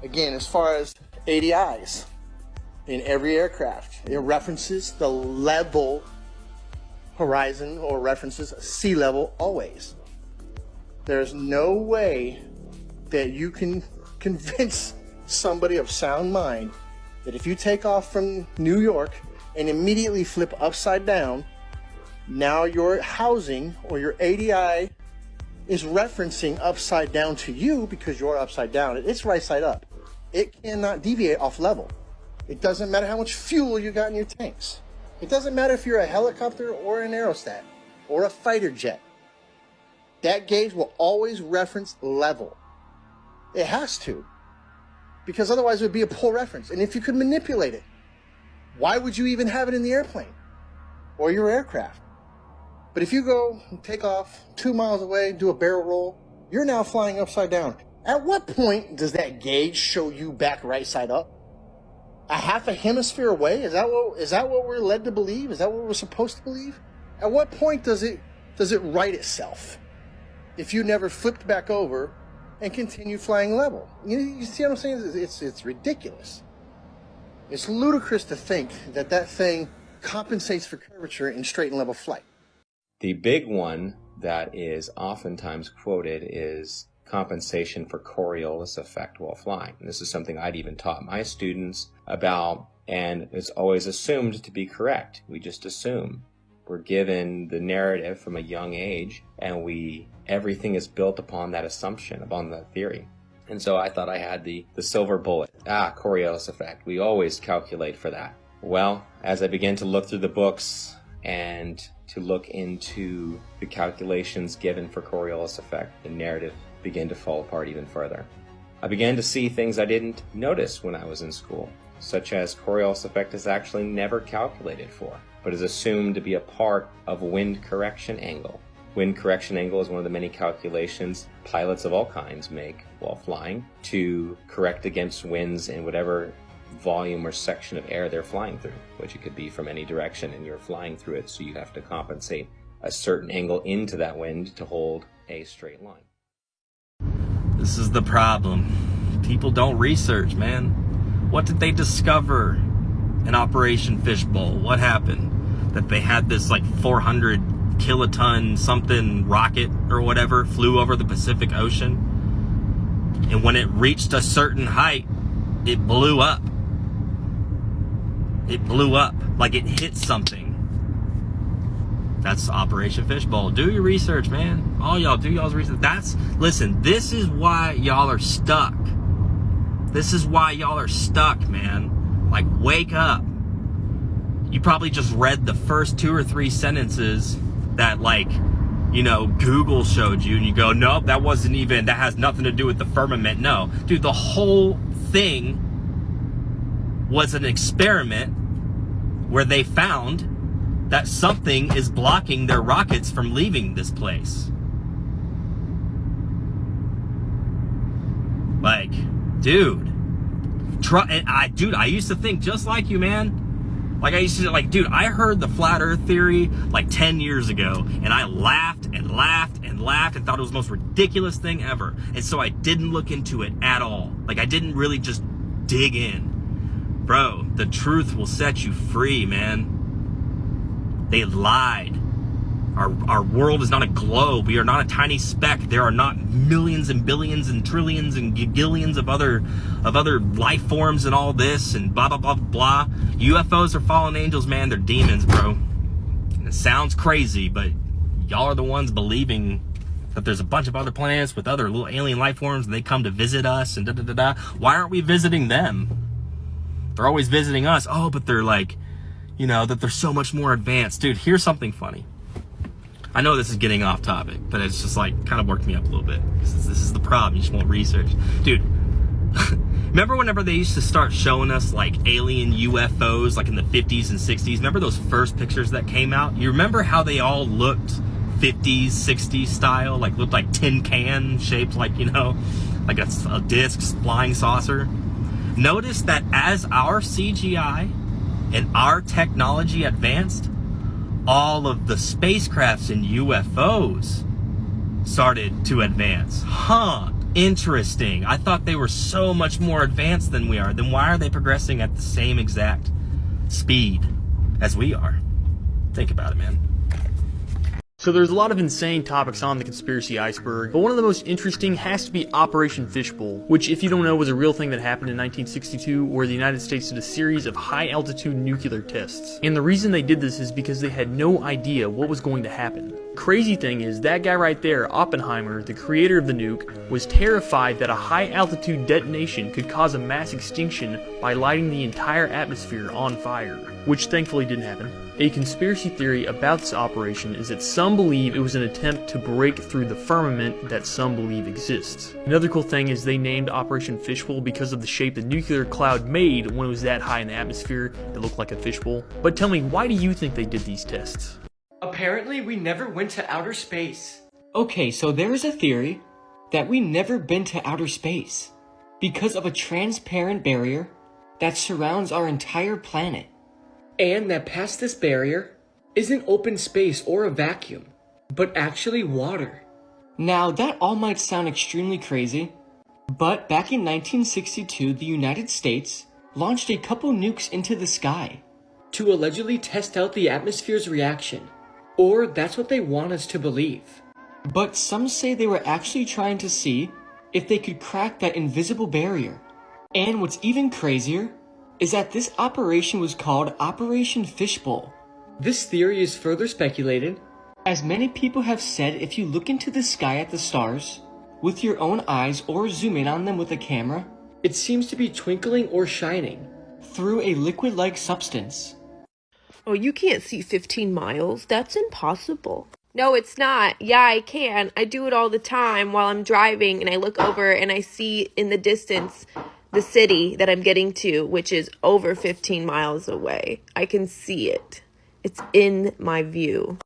Again, as far as ADIs, in every aircraft, it references the level horizon or references sea level always. There's no way that you can convince somebody of sound mind that if you take off from New York and immediately flip upside down, now your housing or your ADI is referencing upside down to you because you're upside down. It's right side up. It cannot deviate off level. It doesn't matter how much fuel you got in your tanks. It doesn't matter if you're a helicopter or an aerostat or a fighter jet. That gauge will always reference level. It has to, because otherwise it would be a poor reference. And if you could manipulate it, why would you even have it in the airplane or your aircraft? But if you go and take off 2 miles away, do a barrel roll, you're now flying upside down. At what point does that gauge show you back right side up? A half a hemisphere away? Is that what we're led to believe? Is that what we're supposed to believe? At what point does it right itself if you never flipped back over and continue flying level? You see what I'm saying? It's ridiculous. It's ludicrous to think that thing compensates for curvature in straight and level flight. The big one that is oftentimes quoted is compensation for Coriolis effect while flying. And this is something I'd even taught my students about, and it's always assumed to be correct. We just assume. We're given the narrative from a young age, and everything is built upon that assumption, upon that theory. And so I thought I had the silver bullet. Coriolis effect. We always calculate for that. Well, as I began to look through the books and to look into the calculations given for Coriolis effect, the narrative began to fall apart even further. I began to see things I didn't notice when I was in school, such as Coriolis effect is actually never calculated for, but is assumed to be a part of wind correction angle. Wind correction angle is one of the many calculations pilots of all kinds make while flying to correct against winds in whatever volume or section of air they're flying through, which it could be from any direction, and you're flying through it, so you have to compensate a certain angle into that wind to hold a straight line. This is the problem. People don't research, man. What did they discover in Operation Fishbowl? What happened? That they had this like 400 kiloton something rocket or whatever flew over the Pacific Ocean, and when it reached a certain height, it blew up. It blew up like it hit something. That's Operation Fishbowl. Do your research, man. All y'all do y'all's research. Listen, this is why y'all are stuck. This is why y'all are stuck, man. Like, wake up. You probably just read the first 2 or 3 sentences that, like, Google showed you, and you go, nope, that has nothing to do with the firmament. No, dude, the whole thing was an experiment where they found that something is blocking their rockets from leaving this place. Like, dude, I used to think just like you, man. Like, I heard the flat earth theory like 10 years ago, and I laughed and laughed and laughed and thought it was the most ridiculous thing ever. And so I didn't look into it at all. Like, I didn't really just dig in. Bro, the truth will set you free, man. They lied. Our world is not a globe. We are not a tiny speck. There are not millions and billions and trillions and gigillions of other life forms and all this and blah, blah, blah, blah. UFOs are fallen angels, man. They're demons, bro. And it sounds crazy, but y'all are the ones believing that there's a bunch of other planets with other little alien life forms and they come to visit us and da-da-da-da. Why aren't we visiting them? They're always visiting us. Oh, but they're like, that they're so much more advanced. Dude, here's something funny. I know this is getting off topic, but it's just like kind of worked me up a little bit. This is the problem. You just won't research. Dude, remember whenever they used to start showing us like alien UFOs like in the 50s and 60s? Remember those first pictures that came out? You remember how they all looked 50s, 60s style? Like looked like tin can shaped like, like a disc flying saucer? Notice that as our CGI and our technology advanced, all of the spacecrafts and UFOs started to advance. Interesting. I thought they were so much more advanced than we are. Then why are they progressing at the same exact speed as we are? Think about it, man. So there's a lot of insane topics on the conspiracy iceberg, but one of the most interesting has to be Operation Fishbowl, which, if you don't know, was a real thing that happened in 1962 where the United States did a series of high-altitude nuclear tests. And the reason they did this is because they had no idea what was going to happen. Crazy thing is, that guy right there, Oppenheimer, the creator of the nuke, was terrified that a high-altitude detonation could cause a mass extinction by lighting the entire atmosphere on fire, which thankfully didn't happen. A conspiracy theory about this operation is that some believe it was an attempt to break through the firmament that some believe exists. Another cool thing is they named Operation Fishbowl because of the shape the nuclear cloud made when it was that high in the atmosphere. It looked like a fishbowl. But tell me, why do you think they did these tests? Apparently, we never went to outer space. Okay, so there is a theory that we never been to outer space because of a transparent barrier that surrounds our entire planet. And that past this barrier isn't open space or a vacuum, but actually water. Now, that all might sound extremely crazy, but back in 1962, the United States launched a couple nukes into the sky To allegedly test out the atmosphere's reaction. Or that's what they want us to believe. But some say they were actually trying to see if they could crack that invisible barrier. And what's even crazier is that this operation was called Operation Fishbowl. This theory is further speculated. As many people have said, if you look into the sky at the stars with your own eyes or zoom in on them with a camera, It seems to be twinkling or shining. through a liquid-like substance. Oh, you can't see 15 miles. That's impossible. No, it's not. Yeah, I can. I do it all the time while I'm driving and I look over and I see in the distance the city that I'm getting to, which is over 15 miles away. I can see it. It's in my view.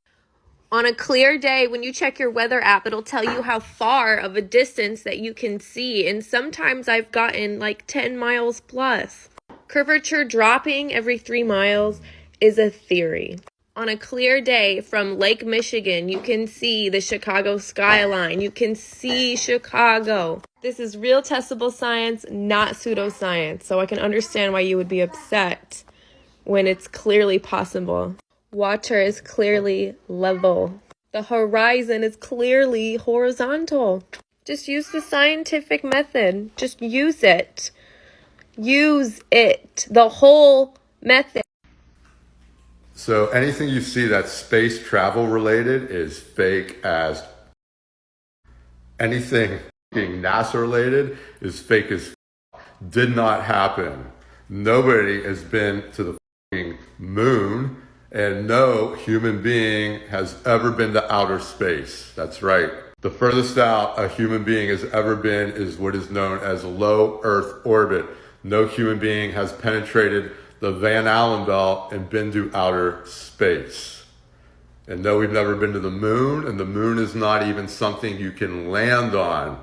On a clear day, when you check your weather app, it'll tell you how far of a distance that you can see. And sometimes I've gotten like 10 miles plus. Curvature dropping every 3 miles is a theory. On a clear day from Lake Michigan, you can see the Chicago skyline. You can see Chicago. This is real testable science, not pseudoscience. So I can understand why you would be upset when it's clearly possible. Water is clearly level. The horizon is clearly horizontal. Just use the scientific method. Just use it. Use it. The whole method. So anything you see that's space travel related is fake as. Anything being NASA related is fake as. Did not happen. Nobody has been to the moon, and no human being has ever been to outer space. That's right. The furthest out a human being has ever been is what is known as low Earth orbit. No human being has penetrated the Van Allen belt and been to outer space. And no, we've never been to the moon, and the moon is not even something you can land on.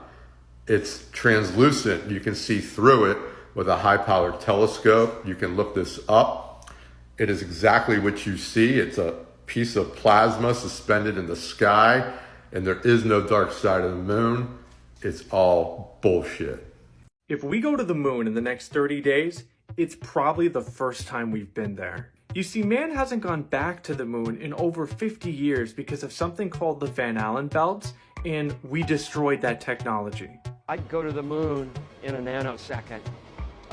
It's translucent. You can see through it with a high-powered telescope. You can look this up. It is exactly what you see. It's a piece of plasma suspended in the sky, and there is no dark side of the moon. It's all bullshit. If we go to the moon in the next 30 days, it's probably the first time we've been there. You see, man hasn't gone back to the moon in over 50 years because of something called the Van Allen belts, and we destroyed that technology. I'd go to the moon in a nanosecond.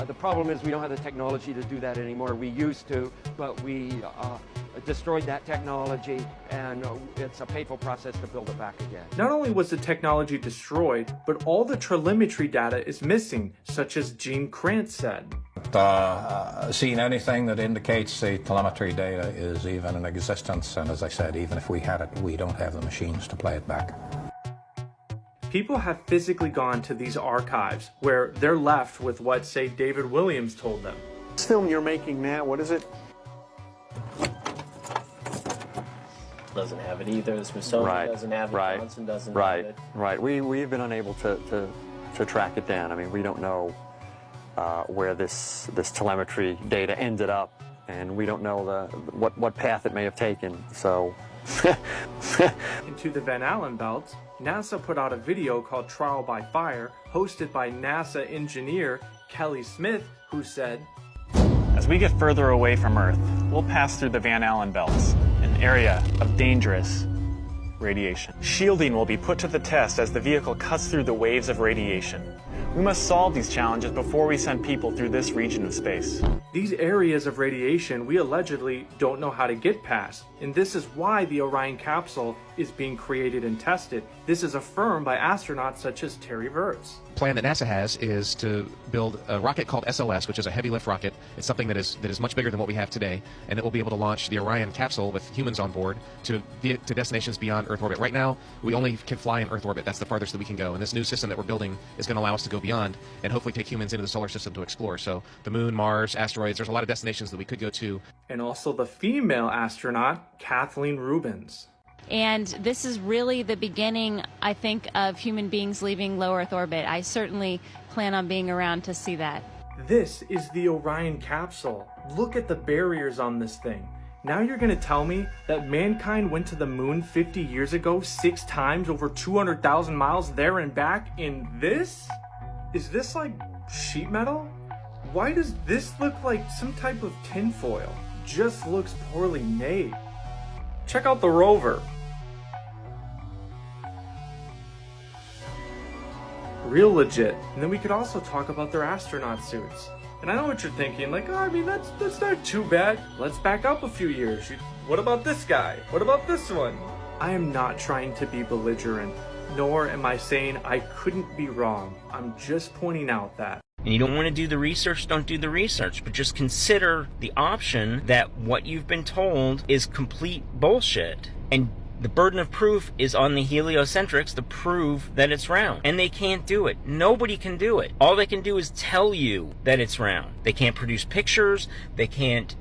The problem is we don't have the technology to do that anymore. We used to, but we destroyed that technology, and it's a painful process to build it back again. Not only was the technology destroyed, but all the telemetry data is missing, such as Gene Kranz said. Seen anything that indicates the telemetry data is even in existence, and as I said, even if we had it, we don't have the machines to play it back. People have physically gone to these archives where they're left with what, say, David Williams told them. This film you're making now, what is it? Doesn't have it either. The Smithsonian doesn't have it. Johnson doesn't have it. Right. We've been unable to track it down. I mean, we don't know where this telemetry data ended up, and we don't know what path it may have taken. So Into the Van Allen belt, NASA put out a video called Trial by Fire, hosted by NASA engineer Kelly Smith, who said, "As we get further away from Earth, we'll pass through the Van Allen belts, an area of dangerous radiation. Shielding will be put to the test as the vehicle cuts through the waves of radiation. We must solve these challenges before we send people through this region of space. These areas of radiation we allegedly don't know how to get past, and this is why the Orion capsule is being created and tested. This is affirmed by astronauts such as Terry Virts. The plan that NASA has is to build a rocket called SLS, which is a heavy lift rocket. It's something that is much bigger than what we have today, and it will be able to launch the Orion capsule with humans on board to destinations beyond Earth orbit. Right now, we only can fly in Earth orbit. That's the farthest that we can go, and this new system that we're building is going to allow us to go beyond and hopefully take humans into the solar system to explore. So the moon, Mars, asteroids, there's a lot of destinations that we could go to. And also the female astronaut, Kathleen Rubins. And this is really the beginning, I think, of human beings leaving low Earth orbit. I certainly plan on being around to see that. This is the Orion capsule. Look at the barriers on this thing. Now you're going to tell me that mankind went to the moon 50 years ago 6 times over 200,000 miles there and back in this? Is this like sheet metal? Why does this look like some type of tinfoil? Just looks poorly made. Check out the rover. Real legit. And then we could also talk about their astronaut suits. And I know what you're thinking, like, oh, I mean, that's not too bad. Let's back up a few years. What about this guy? What about this one? I am not trying to be belligerent, nor am I saying I couldn't be wrong. I'm just pointing out that. And you don't want to do the research, don't do the research, but just consider the option that what you've been told is complete bullshit. And the burden of proof is on the heliocentrics to prove that it's round. And they can't do it. Nobody can do it. All they can do is tell you that it's round. They can't produce pictures. They can't,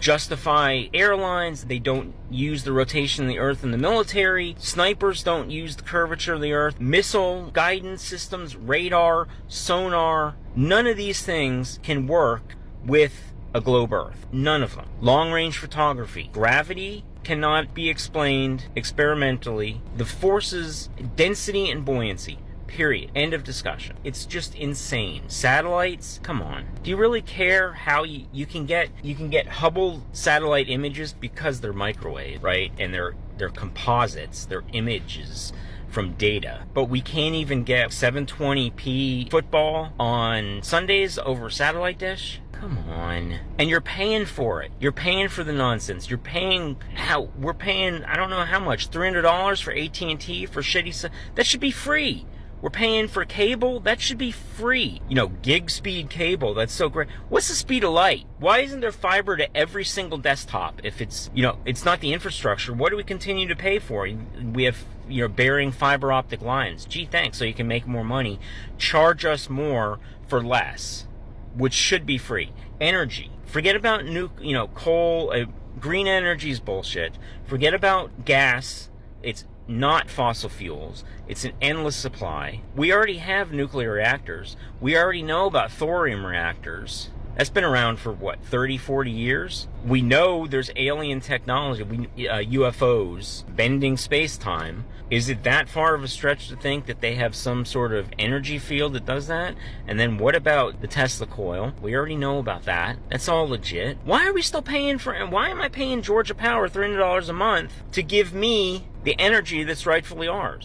justify airlines. They don't use the rotation of the Earth in the military. Snipers don't use the curvature of the Earth. Missile guidance systems, radar, sonar. None of these things can work with a globe Earth. None of them. Long-range photography. Gravity cannot be explained experimentally. The forces, density and buoyancy, period. End of discussion. It's just insane. Satellites, come on. Do you really care how you can get Hubble satellite images because they're microwave, right? And they're composites, they're images from data. But we can't even get 720p football on Sundays over satellite dish? Come on. And you're paying for it. You're paying for the nonsense. We're paying, I don't know how much, $300 for AT&T for shitty, that should be free. We're paying for cable, that should be free. Gig speed cable, that's so great. What's the speed of light? Why isn't there fiber to every single desktop? If it's, it's not the infrastructure, what do we continue to pay for? We have, burying fiber optic lines. Gee, thanks, so you can make more money. Charge us more for less, which should be free. Energy. Forget about coal. Green energy is bullshit. Forget about gas. It's not fossil fuels. It's an endless supply. We already have nuclear reactors. We already know about thorium reactors. That's been around for, 30, 40 years? We know there's alien technology, UFOs, bending space-time. Is it that far of a stretch to think that they have some sort of energy field that does that? And then what about the Tesla coil? We already know about that. That's all legit. Why are we still paying why am I paying Georgia Power $300 a month to give me the energy that's rightfully ours?